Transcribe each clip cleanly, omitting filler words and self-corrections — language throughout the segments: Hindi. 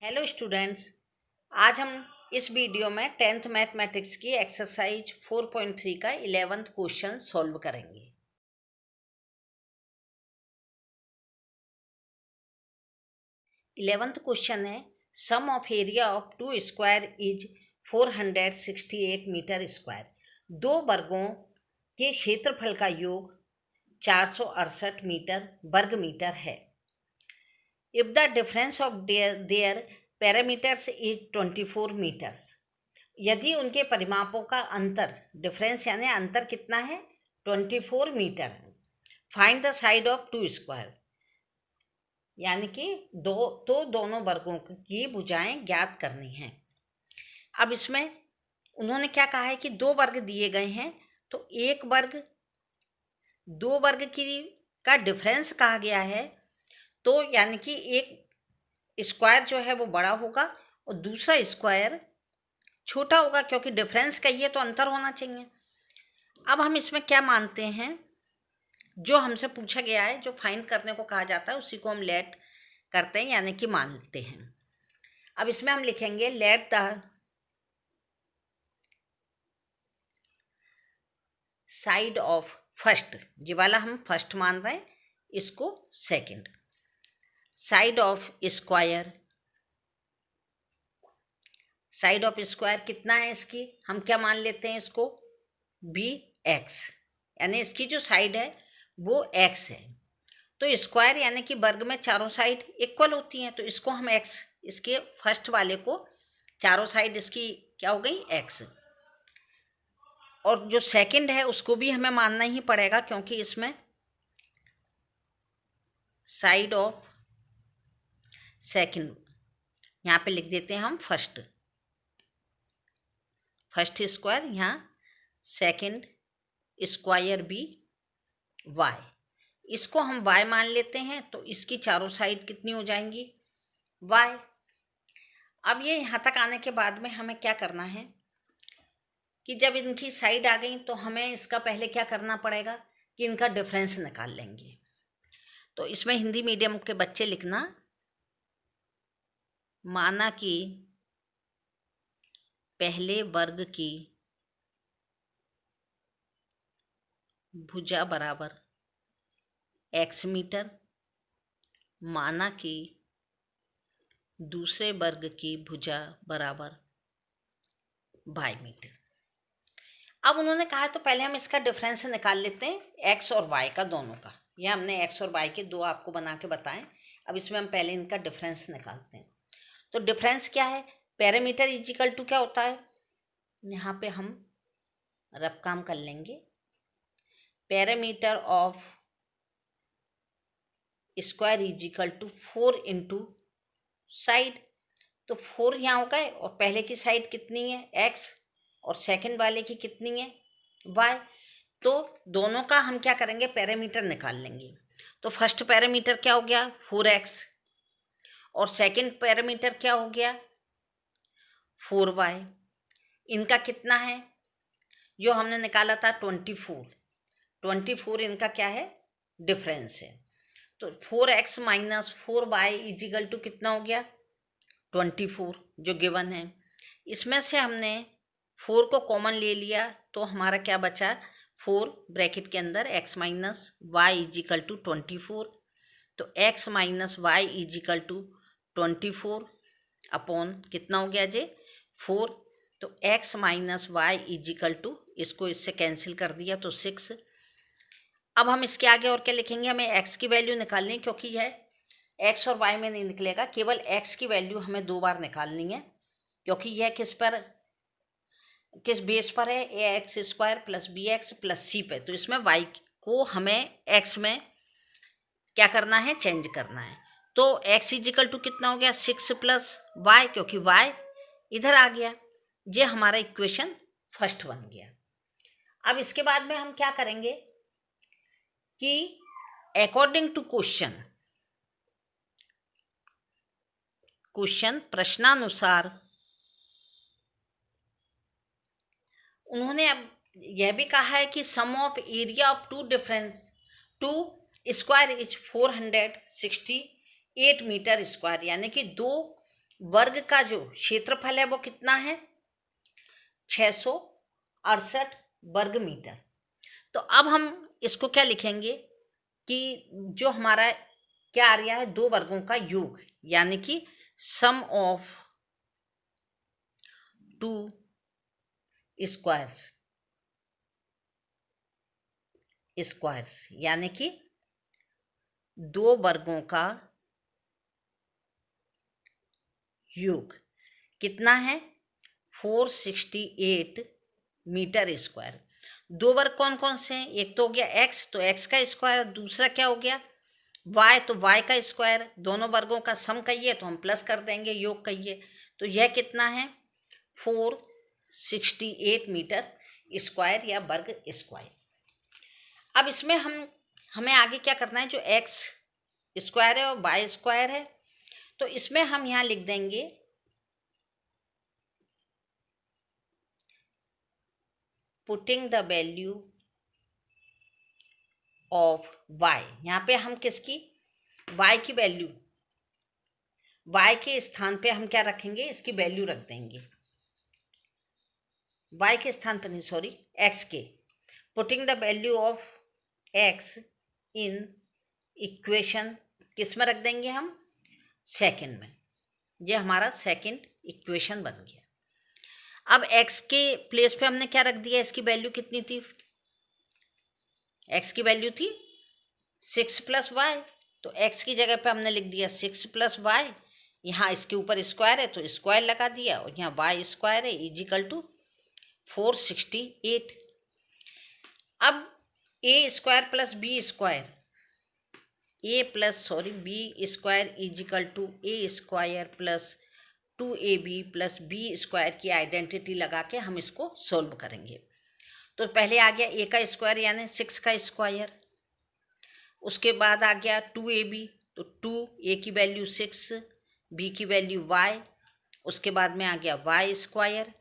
हेलो स्टूडेंट्स, आज हम इस वीडियो में 10th मैथमेटिक्स की एक्सरसाइज 4.3 का 11th क्वेश्चन सॉल्व करेंगे। इलेवेंथ क्वेश्चन है sum of area of two square is 468 metre square. दो वर्गों के क्षेत्रफल का योग 468 मीटर वर्ग मीटर है। If the difference of their parameters is 24 meters, यदि उनके परिमापों का अंतर डिफरेंस यानी अंतर कितना है 24 मीटर है। Find the side of two square, यानी कि दोनों वर्गों की भुजाएं ज्ञात करनी हैं। अब इसमें उन्होंने क्या कहा है कि दो वर्ग दिए गए हैं, तो एक वर्ग दो वर्ग का डिफरेंस कहा गया है, तो यानी कि एक स्क्वायर जो है वो बड़ा होगा और दूसरा स्क्वायर छोटा होगा, क्योंकि डिफरेंस कहिए तो अंतर होना चाहिए। अब हम इसमें क्या मानते हैं, जो हमसे पूछा गया है, जो फाइंड करने को कहा जाता है उसी को हम लेट करते हैं, यानी कि मानते हैं। अब इसमें हम लिखेंगे let the side of first, ये वाला हम फर्स्ट मान रहे हैं, इसको second. Side of square, side of square कितना है इसकी, हम क्या मान लेते हैं इसको बी एक्स, यानी इसकी जो साइड है वो एक्स है। तो स्क्वायर यानी कि वर्ग में चारों साइड इक्वल होती हैं, तो इसको हम एक्स, इसके फर्स्ट वाले को चारों साइड इसकी क्या हो गई एक्स। और जो सेकंड है उसको भी हमें मानना ही पड़ेगा, क्योंकि इसमें साइड ऑफ सेकंड, यहाँ पे लिख देते हैं हम फर्स्ट स्क्वायर, यहाँ सेकंड स्क्वायर भी वाई, इसको हम वाई मान लेते हैं, तो इसकी चारों साइड कितनी हो जाएंगी वाई। अब ये यहाँ तक आने के बाद में हमें क्या करना है कि जब इनकी साइड आ गई तो हमें इसका पहले क्या करना पड़ेगा कि इनका डिफरेंस निकाल लेंगे। तो इसमें हिंदी मीडियम के बच्चे लिखना, माना कि पहले वर्ग की भुजा बराबर x मीटर, माना कि दूसरे वर्ग की भुजा बराबर y मीटर। अब उन्होंने कहा तो पहले हम इसका डिफरेंस निकाल लेते हैं x और y का, दोनों का। यह हमने x और y के दो आपको बना के बताएं। अब इसमें हम पहले इनका डिफरेंस निकालते हैं। तो डिफरेंस क्या है, पैरामीटर इजिकल टू क्या होता है, यहाँ पे हम रफ काम कर लेंगे, perimeter of square equal to 4 into side. तो 4 यहाँ हो गए और पहले की साइड कितनी है x और सेकंड वाले की कितनी है y। तो दोनों का हम क्या करेंगे पैरामीटर निकाल लेंगे। तो फर्स्ट पैरामीटर क्या हो गया 4x और सेकंड पैरामीटर क्या हो गया 4y। इनका कितना है जो हमने निकाला था 24 इनका क्या है डिफरेंस है। तो 4x minus 4y is equal to कितना हो गया 24 जो गिवन है। इसमें से हमने 4 को कॉमन ले लिया, तो हमारा क्या बचा 4 ब्रैकेट के अंदर x minus y equal to 24। तो x minus y equal to 24 upon कितना हो गया जे 4। तो x minus y equal to, इसको इससे कैंसिल कर दिया तो 6। अब हम इसके आगे और क्या लिखेंगे, हमें x की वैल्यू निकालनी है, क्योंकि यह x और y में नहीं निकलेगा, केवल x की वैल्यू हमें दो बार निकालनी है, क्योंकि यह किस बेस पर है A x square plus B x plus C पे। तो इसमें y को हमें x में क्या करना है चेंज करना है। तो x इजिकल टू कितना हो गया 6 प्लस y, क्योंकि y इधर आ गया, ये हमारा इक्वेशन फर्स्ट बन गया। अब इसके बाद में हम क्या करेंगे कि अकॉर्डिंग टू क्वेश्चन प्रश्नानुसार उन्होंने अब यह भी कहा है कि sum of area of two square is 468 metre square, यानी कि दो वर्ग का जो क्षेत्रफल है वो कितना है, 668 वर्ग मीटर। तो अब हम इसको क्या लिखेंगे कि जो हमारा क्या आ रहा है, दो वर्गों का योग, यानी कि सम ऑफ टू स्क्वायर्स, यानी कि दो वर्गों का योग कितना है, 468 मीटर स्क्वायर। दो वर्ग कौन कौन से हैं, एक तो हो गया x, तो x का स्क्वायर, दूसरा क्या हो गया y, तो y का स्क्वायर। दोनों वर्गों का सम कहिए तो हम प्लस कर देंगे, योग कहिए तो यह कितना है, 468 मीटर स्क्वायर या वर्ग स्क्वायर। अब इसमें हमें आगे क्या करना है, जो x स्क्वायर है और y स्क्वायर है, तो इसमें हम यहाँ लिख देंगे putting the value of y। यहाँ पे हम किसकी, y की वैल्यू, y के स्थान पे हम क्या रखेंगे, इसकी वैल्यू रख देंगे, y के स्थान पर नहीं, सॉरी, x के। Putting the value of x in equation किस में रख देंगे हम, सेकंड में। ये हमारा सेकंड इक्वेशन बन गया। अब x के प्लेस पे हमने क्या रख दिया, इसकी वैल्यू कितनी थी, x की वैल्यू थी 6 + y, तो x की जगह पे हमने लिख दिया 6 + y। यहाँ इसके ऊपर स्क्वायर है तो स्क्वायर लगा दिया, और यहाँ y स्क्वायर है = 468। अब a square plus b square, b square a square plus 2ab plus b square की आइडेंटिटी लगा के हम इसको सोल्व करेंगे। तो पहले आ गया a का स्क्वायर यानी 6 का स्क्वायर, उसके बाद आ गया 2ab, तो 2a की वैल्यू 6, b की वैल्यू y, उसके बाद में आ गया y स्क्वायर।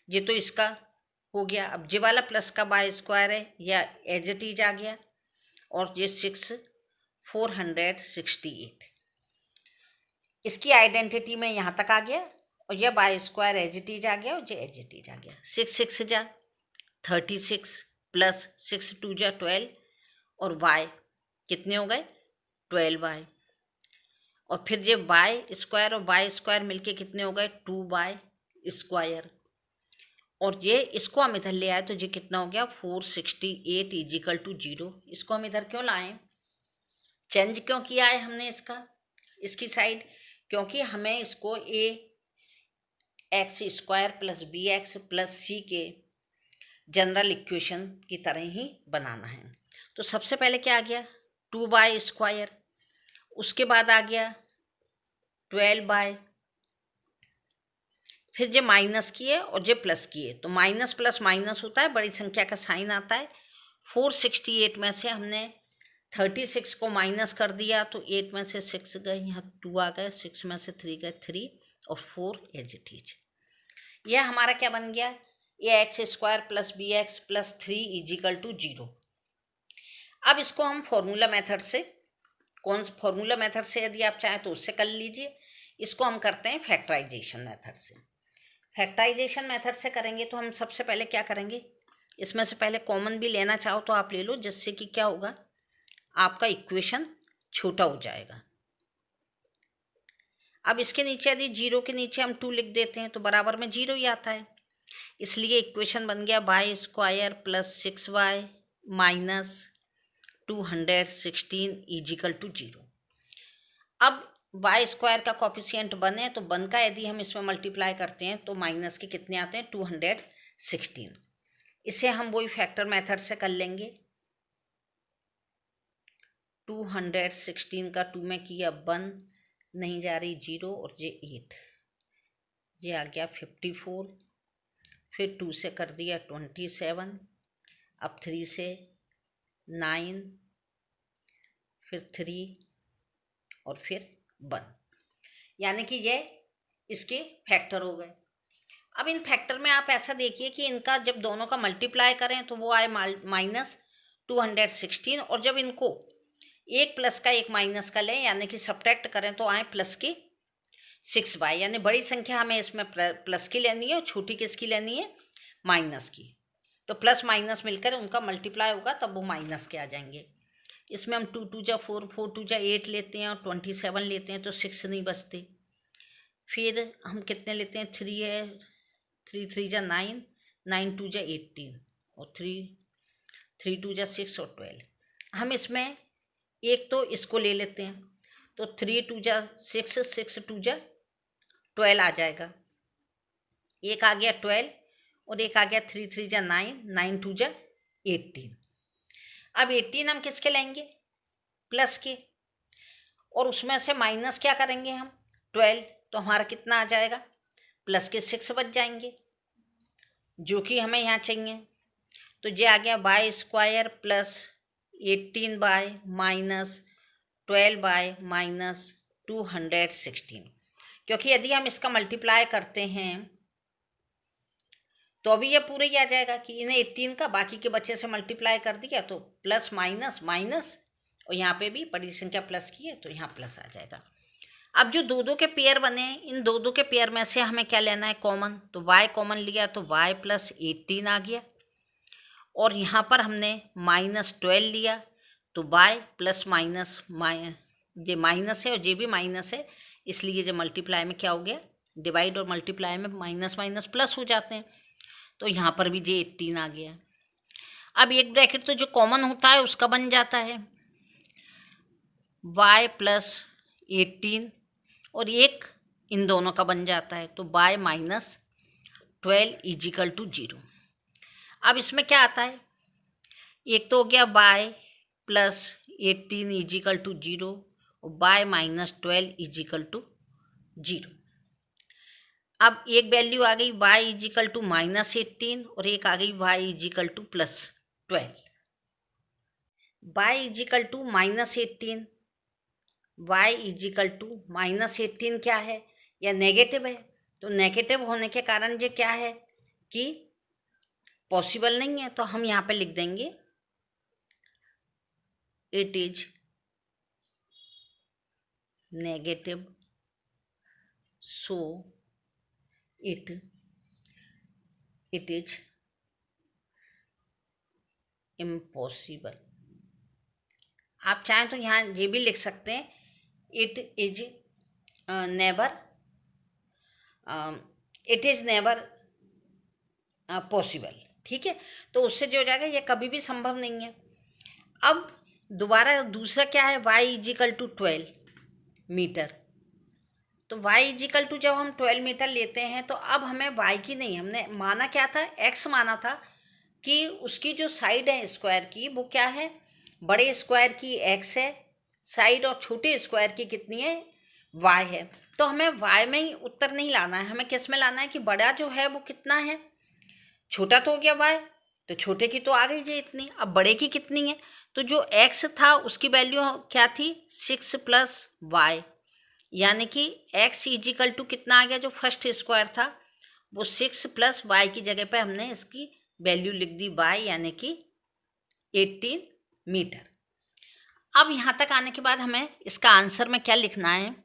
ये तो इसका हो गया। अब जे वाला प्लस का y स्क्वायर है या एज इट इज आ गया, और ये 468 इसकी आइडेंटिटी में यहाँ तक आ गया, और यह y square as it is आ गया, और ये एज इट इज आ गया। 6 जा 36 प्लस 6 2 जा 12, और y कितने हो गए 12y, और फिर ये y स्क्वायर और y स्क्वायर मिलके कितने हो गए 2y स्क्वायर, और ये इसको हम इधर ले आए तो ये कितना हो गया 468 = 0। इसको हम इधर क्यों लाएं, चेंज क्यों किया है हमने इसकी साइड, क्योंकि हमें इसको ax square plus bx plus c के जनरल इक्वेशन की तरह ही बनाना है। तो सबसे पहले क्या आ गया 2y स्क्वायर, उसके बाद आ गया 12y, फिर जे माइनस किए और जे प्लस किए, तो माइनस प्लस माइनस होता है, बड़ी संख्या का साइन आता है। 468 में से हमने 36 को माइनस कर दिया, तो 8 में से 6 गए, यहाँ 2 आ गए, 6 में से 3 गए 3, और 4 एज इट इज। यह हमारा क्या बन गया, ax square plus bx plus 3 = 0। अब इसको हम फॉर्मूला मेथड से, फॉर्मूला मेथड से यदि आप चाहें तो उससे कर लीजिए। इसको हम करते हैं फैक्टराइजेशन मेथड से। फैक्टराइजेशन मेथड से करेंगे तो हम सबसे पहले क्या करेंगे, इसमें से पहले कॉमन भी लेना चाहो तो आप ले लो, जिससे कि क्या होगा आपका इक्वेशन छोटा हो जाएगा। अब इसके नीचे यदि 0 के नीचे हम 2 लिख देते हैं तो बराबर में 0 ही आता है, इसलिए इक्वेशन बन गया y square plus 6y minus 216 = 0। अब y स्क्वायर का कॉफिशिएंट 1 है, तो 1 का यदि हम इसमें मल्टीप्लाई करते हैं तो माइनस के कितने आते हैं 216। इसे हम वही फैक्टर मेथड से कर लेंगे। 216 का 2 में किया 1, नहीं जा रही 0, और ये 8, ये आ गया 54, फिर 2 से कर दिया 27, अब 3 से 9, फिर 3 और फिर 1, यानी कि ये इसके फैक्टर हो गए। अब इन फैक्टर में आप ऐसा देखिए कि इनका जब दोनों का मल्टीप्लाई करें तो वो आए माइनस 216, और जब इनको एक प्लस का एक माइनस का लें यानी कि सब्ट्रैक्ट करें तो आए प्लस के 6y, यानी बड़ी संख्या हमें इसमें प्लस की लेनी है और छोटी किसकी लेनी है, माइनस की। तो प्लस माइनस मिलकर उनका मल्टीप्लाई होगा तब वो माइनस के आ जाएंगे। इसमें हम 2 2 जा 4, 4 2 जा 8 लेते हैं और 27 लेते हैं तो 6 नहीं बचते। फिर हम कितने लेते हैं, 3 है, 3 3 जा 9, 9 2 जा 18 और 3 2 जा 6 और 12। हम इसमें एक तो इसको ले लेते हैं, तो 3 2 जा 6, 6 2 जा 12 आ जाएगा। एक आ गया 12 और एक आ गया 3 3 जा 9, 9 2 जा 18। अब 18 हम किसके लेंगे, प्लस के, और उसमें से माइनस क्या करेंगे हम, 12, तो हमारा कितना आ जाएगा, प्लस के 6 बच जाएंगे जो कि हमें यहाँ चाहिए। तो ये आ गया y square plus 18y minus 12y minus 216। क्योंकि यदि हम इसका मल्टीप्लाई करते हैं तो अभी ये पूरा ही आ जाएगा कि इन्हें 18 का बाकी के बच्चे से मल्टीप्लाई कर दिया तो प्लस माइनस माइनस, और यहाँ पे भी बड़ी संख्या प्लस की है तो यहाँ प्लस आ जाएगा। अब जो दो दो के पेयर बने, इन दो दो के पेयर में से हमें क्या लेना है, कॉमन। तो y कॉमन लिया तो y प्लस 18 आ गया, और यहाँ पर हमने माइनस 12 लिया तो y प्लस माइनस ये माइनस है और ये भी माइनस है, इसलिए जो मल्टीप्लाई में क्या हो गया, डिवाइड और मल्टीप्लाई में माइनस माइनस प्लस हो जाते हैं, तो यहाँ पर भी ये 18 आ गया। अब एक ब्रैकेट तो जो कॉमन होता है उसका बन जाता है y प्लस 18, और एक इन दोनों का बन जाता है तो y माइनस 12 इजिकल टू 0। अब इसमें क्या आता है, एक तो हो गया y प्लस 18 इजिकल टू 0 और y माइनस 12 इजिकल टू 0। अब एक वैल्यू आ गई y इजिकल टू माइनस 18 और एक आ गई y equal to plus 12। y equal to minus 18, y equal to minus 18 क्या है, या नेगेटिव है, तो नेगेटिव होने के कारण ये क्या है कि पॉसिबल नहीं है, तो हम यहाँ पे लिख देंगे it is negative so it is impossible. आप चाहें तो यहाँ ये भी लिख सकते हैं इट इज नेवर पॉसिबल, ठीक है। तो उससे जो हो जाएगा ये कभी भी संभव नहीं है। अब दोबारा दूसरा क्या है, y इजिकल टू 12 मीटर। तो y इजिकल टू जब हम 12 मीटर लेते हैं तो अब हमें y की नहीं, हमने माना क्या था, x माना था कि उसकी जो साइड है स्क्वायर की वो क्या है, बड़े स्क्वायर की x है साइड और छोटे स्क्वायर की कितनी है, y है। तो हमें y में ही उत्तर नहीं लाना है, हमें किस में लाना है कि बड़ा जो है वो कितना है, छोटा तो हो गया y, तो छोटे की तो आ गई जी इतनी, अब बड़े की कितनी है, तो जो x था उसकी वैल्यू क्या थी 6 प्लस y, यानी कि x इजिकल टू कितना आ गया, जो फर्स्ट स्क्वायर था वो 6 प्लस y की जगह पे हमने इसकी वैल्यू लिख दी y, यानी कि 18 मीटर। अब यहाँ तक आने के बाद हमें इसका आंसर में क्या लिखना है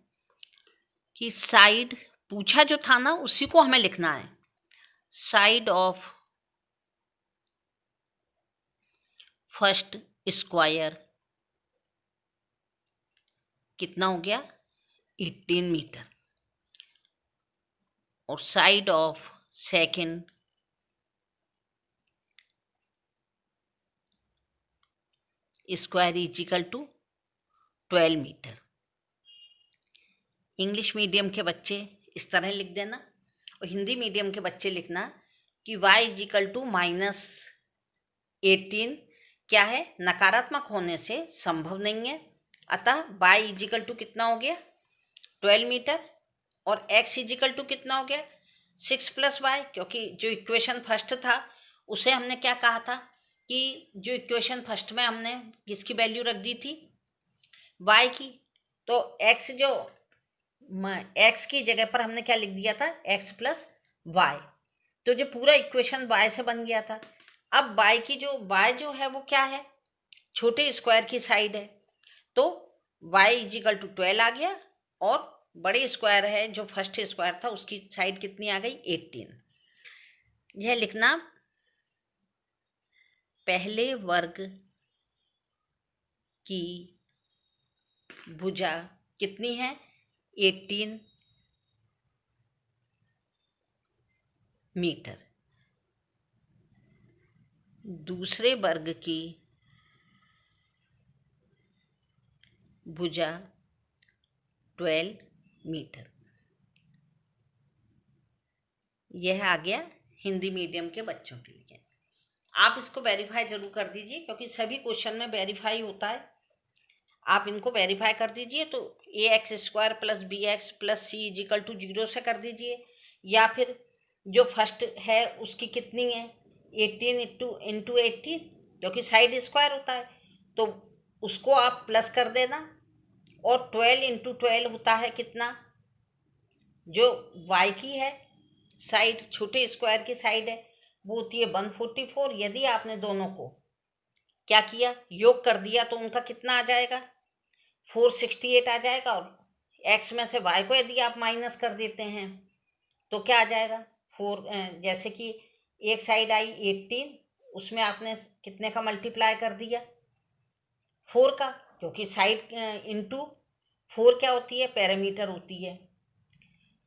कि साइड पूछा जो था ना उसी को हमें लिखना है, साइड ऑफ फर्स्ट स्क्वायर कितना हो गया 18 मीटर, और side of second square equal to 12 meter. English medium के बच्चे इस तरह लिख देना, और हिंदी मीडियम के बच्चे लिखना कि y इजिकल टू माइनस 18 क्या है, नकारात्मक होने से संभव नहीं है, अतः y इजिकल टू कितना हो गया 12 मीटर, और x इजिकल टू कितना हो गया 6 प्लस y, क्योंकि जो इक्वेशन फर्स्ट था उसे हमने क्या कहा था कि जो इक्वेशन फर्स्ट में हमने किसकी वैल्यू रख दी थी, y की, तो x की जगह पर हमने क्या लिख दिया था x प्लस y, तो जो पूरा इक्वेशन y से बन गया था। अब y की जो y जो है वो क्या है, छोटे स्क्वायर की साइड है, तो y इजिकल टू 12 आ गया और बड़े स्क्वायर है जो फर्स्ट स्क्वायर था उसकी साइड कितनी आ गई 18। यह लिखना पहले वर्ग की भुजा कितनी है 18 मीटर, दूसरे वर्ग की भुजा 12 मीटर। यह आ गया हिंदी मीडियम के बच्चों के लिए। आप इसको वेरीफाई जरूर कर दीजिए क्योंकि सभी क्वेश्चन में वेरीफाई होता है। आप इनको वेरीफाई कर दीजिए तो ax² + bx + c = 0 से कर दीजिए, या फिर जो फर्स्ट है उसकी कितनी है 18 इंटू 18 क्योंकि साइड स्क्वायर होता है तो उसको आप प्लस कर देना, और 12 इंटू 12 होता है कितना, जो y की है साइड छोटे स्क्वायर की साइड है वो होती है 144। यदि आपने दोनों को क्या किया योग कर दिया तो उनका कितना आ जाएगा 468 आ जाएगा, और x में से y को यदि आप माइनस कर देते हैं तो क्या आ जाएगा 4, जैसे कि एक साइड आई 18 उसमें आपने कितने का मल्टीप्लाई कर दिया 4 का, क्योंकि साइड इंटू 4 क्या होती है पैरामीटर होती है,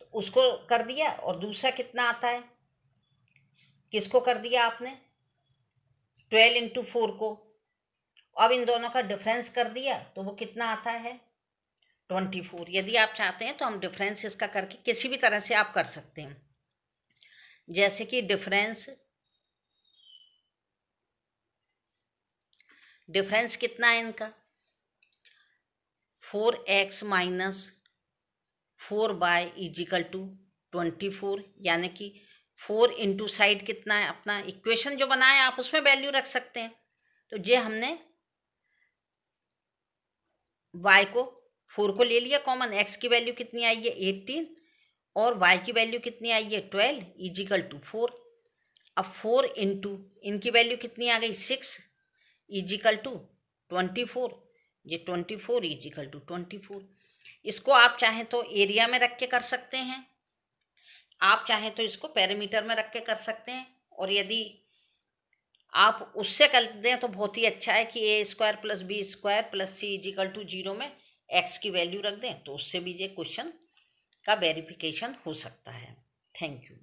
तो उसको कर दिया। और दूसरा कितना आता है, किसको कर दिया आपने 12 इंटू 4 को, अब इन दोनों का डिफरेंस कर दिया तो वो कितना आता है 24। यदि आप चाहते हैं तो हम डिफरेंस इसका करके किसी भी तरह से आप कर सकते हैं, जैसे कि डिफरेंस कितना है इनका 4x - 4y = 24, यानी कि 4 इंटू साइड कितना है अपना इक्वेशन जो बनाए आप उसमें वैल्यू रख सकते हैं। तो ये हमने y को 4 को ले लिया कॉमन, x की वैल्यू कितनी आई है 18 और y की वैल्यू कितनी आई है 12 = 4। अब 4 इंटू इनकी वैल्यू कितनी आ गई 6 = 24, ये 24 = 24। इसको आप चाहें तो एरिया में रख के कर सकते हैं, आप चाहें तो इसको पैरामीटर में रख के कर सकते हैं, और यदि आप उससे कर दें तो बहुत ही अच्छा है कि a² + b² + c = 0 में x की वैल्यू रख दें, तो उससे भी ये क्वेश्चन का वेरिफिकेशन हो सकता है। Thank you.